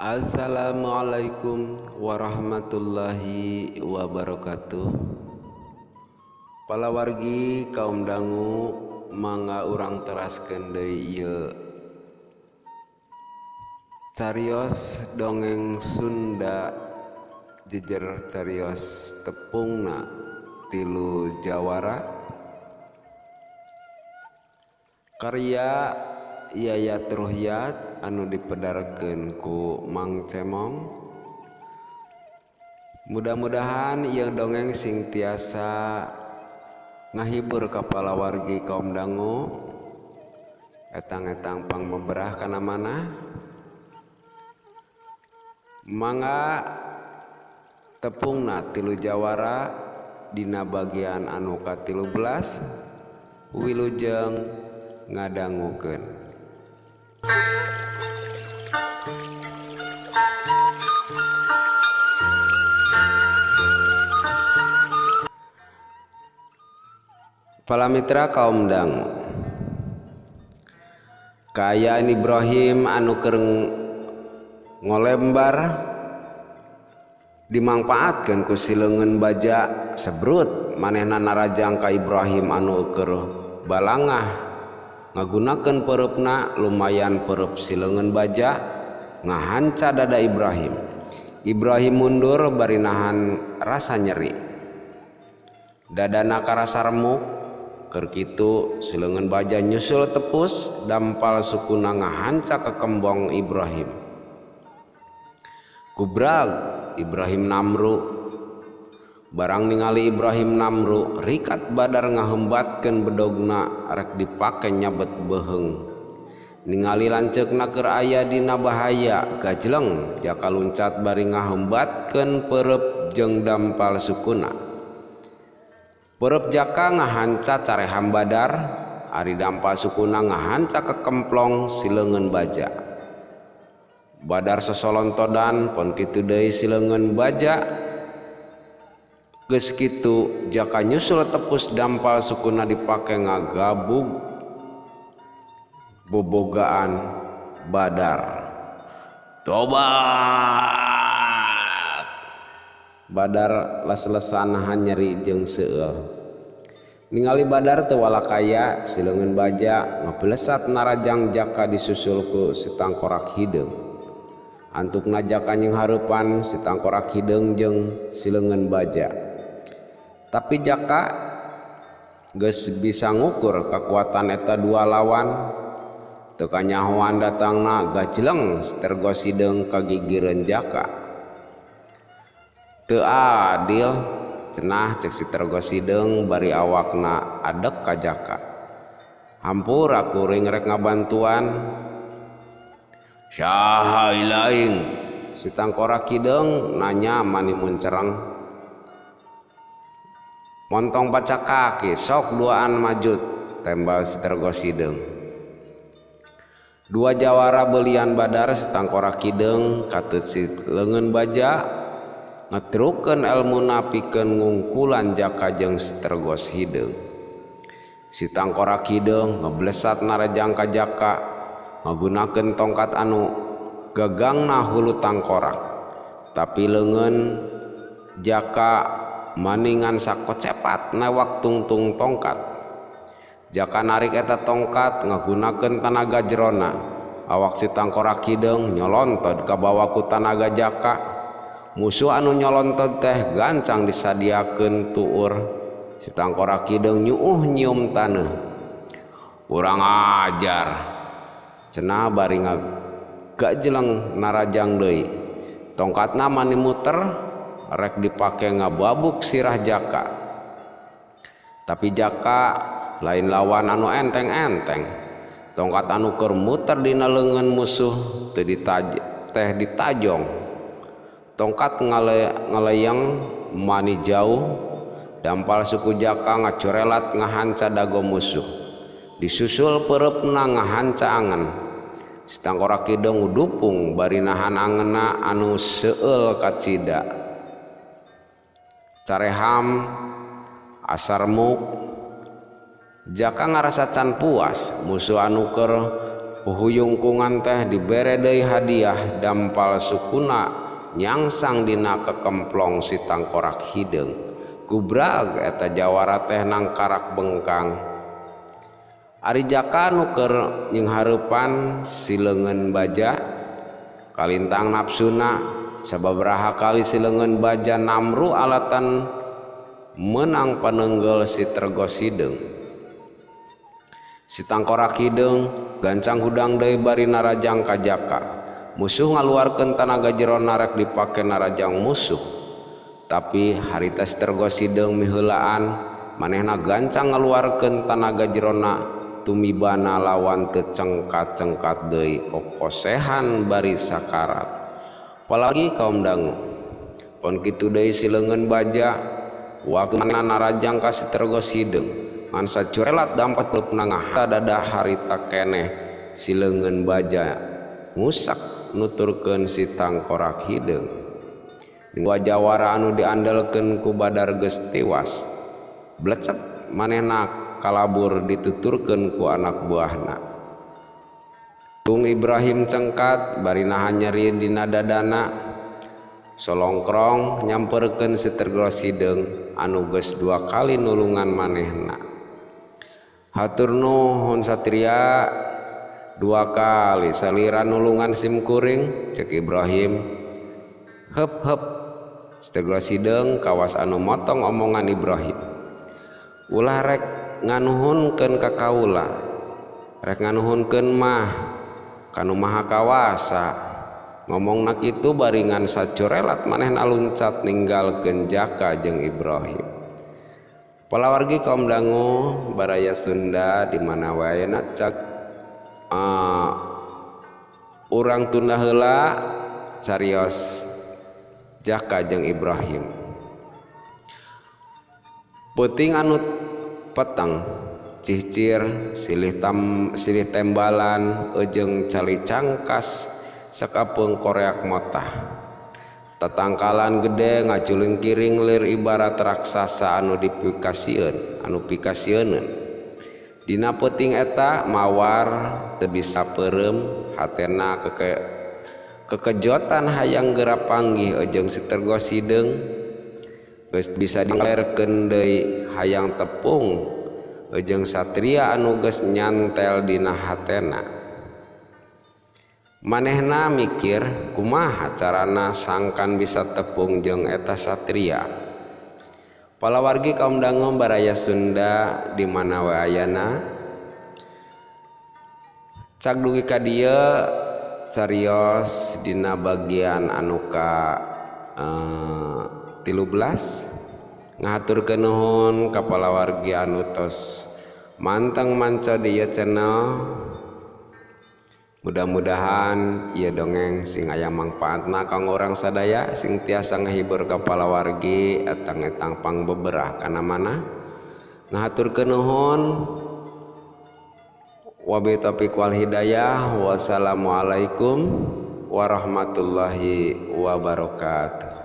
Assalamualaikum warahmatullahi wabarakatuh. Palawargi kaum dangu mangga urang teraskeun deui ieu carios dongeng Sunda jejer carios tepungna tilu jawara karya Yayat Ruhyat anu dipedarkeun ku Mang Cemong. Mudah-mudahan ieu dongeng sing tiasa ngahibur ka palawargi kaum dangu etang-etang pangmeberah kana manah. Mangga tepungna tilu jawara dina bagian anu ka-13 wilujeng ngadangukeun. Palamitra kaum dangu, kaayaan Ibrahim anu keur ngolembar dimangpaatkeun ku sileungeun baja sebrut manehna narajang ka Ibrahim anu keur balangah ngagunakeun peurupna lumayan peurup sileungeun baja ngahanca dada Ibrahim. Ibrahim mundur bari nahan rasa nyeri, dadana karasa remuk. Keur kitu sileungeun baja nyusul tepus dampal sukuna ngahanca ke kembong Ibrahim. Kubrag Ibrahim Namru, barang ningali Ibrahim Namru rikat badar ngahembatkeun bedogna rek dipake nyabet beheung. Ningali lanceukna keur aya dina bahaya gajleng jaka luncat bari ngahembatkeun peurup jeung dampal sukuna. Peurup jaka ngahanca careham badar ari dampal sukuna ngahanca ke kemplong sileungeun baja. Badar sosolontodan pon kitu deui sileungeun baja. Geus kitu jaka nyusul tepus dampal sukuna dipake ngagabug bobogaan badar. Tobat. Badar les-lesan nyeri jeung seueuh. Ningali badar teu walakaya sileungeun baja ngapelesat narajang jaka disusul ku si tangkorak hideung. Antukna jaka nyeng hareupan si tangkorak hideung jeung sileungeun baja. Tapi jaka geus bisa ngukur kakuatan eta dua lawan. Teu kanyahoan datangna gajleng sitergos hideung kagigireun jaka. Teu adil cenah cek sitergos hideung bari awakna adek ka jaka. Hampura kuring rek ngabantuan. Saha ilaing? Si tangkorak hideung nanya mani mun cereng. Montong baca kaki sok duaan majut tembal sitergos hideung. Dua jawara beulian badar si tangkorak hideung katut sileungeun baja ngetrukeun elmuna pikeun ngungkulan jaka jeung sitergos hideung. Si tangkorak hideung ngeblesat narajang ka jaka ngagunakeun tongkat anu gagangna hulu tangkorak. Tapi leungeun jaka maningan sakocepat newak tungtung tongkat. Jaka narik eta tongkat ngagunakeun tanaga jerona. Awak si tangkorak hideung nyolontod ka bawah ku tanaga jaka. Musuh anu nyolontod teh gancang disadiakeun tuur. Si tangkorak hideung nyuuh nyium taneuh. Urang ajar cenah bari gajleng narajang deui. Tongkatna mani muter rek dipake ngababuk sirah jaka. Tapi jaka lain lawan anu enteng-enteng. Tongkat anu keur muter dina leungeun musuh teu ditajong. Tongkat ngaleyeng mani jauh dampal suku jaka ngacorelat ngahanca dago musuh. Disusul peurupna ngahanca angen. Si tangkorak hideung udupung bari nahan angeunna anu seueul kacida. Careham asarmuk jaka ngarasa can puas musuh anu keur Uhuyungkungan teh dibere deui hadiah dampal sukuna nyangsang dina kekemplong si tangkorak hideung. Gubrag eta jawara teh nang karak bengkang. Ari jaka nu keur nyenghareupan si leungeun baja kalintang nafsuna sababaraha kali si leungeun baja namru alatan menang paneunggel si tergos hideung. Si tangkorak hideung gancang hudang deui bari narajang ka jaka. Musuh ngaluarkeun tanaga jerona rek dipake narajang musuh. Tapi harita si tergos hideung miheulaan manehna gancang ngaluarkeun tanaga jerona tumibana lawan teu cengkat-cengkat deui kokosehan bari sakarat. Apalagi kaum dangu. Pon kitu deui si leungeun baja waktu narajang ka si tergos hideung ngan sacurelat dampat penangah dada harita keneh si leungeun baja ngusak nuturkeun si tangkorak hideung. Dingwa jawara anu diandelkeun ku Badar geus tiwas. Blecet manehna kalabur dituturkeun ku anak buahna. Tung Ibrahim cengkat bari nahan nyeri dina dadana. Solongkrong nyamperkeun si tergos hideung anu geus 2 kali nulungan manehna. Hatur nuhun satria 2 kali salira nulungan simkuring cek Ibrahim. Heup si tergos hideung kawas anu motong omongan Ibrahim. Ulah rek nganuhunkeun ka kaula. Rek nganuhunkeun mah kanu maha kawasa. Ngomongna kitu baringan sacurelat manehna luncat ninggalkeun jaka jeung Ibrahim. Palawargi kaum dangu baraya Sunda di mana wae na cak urang tunda heula carios jaka jeung Ibrahim. Peuting anu peteng cicir silih tembalan eujeng cali cangkas sakapeung koreak motah. Tatangkalan gede ngaculing kiring lir ibarat raksasa anu pikasieun. Dina peuting eta mawar teu bisa peureum hatena kekejotan hayang geura panggih eujeng si tergos hideung geus bisa dilerkeun deui hayang tepung eujeng satria anu geus nyantel dina hatena. Manehna mikir kumaha carana sangkan bisa tepung jeung eta satria. Palawargi kaum dangu baraya Sunda di mana wae ayana cak dugi ka dieu carios dina bagian anu ka 13 ngahaturkeun nuhun ka palawargi anu tos manteng manca di ieu channel. Mudah-mudahan ieu dongeng sing aya mangpaatna kanggo urang sadaya sing tiasa ngahibur ka palawargi etang-etang pangbeberah kana mana. Ngahaturkeun nuhun. Wabillahi taufiq wal hidayah. Wassalamualaikum warahmatullahi wabarakatuh.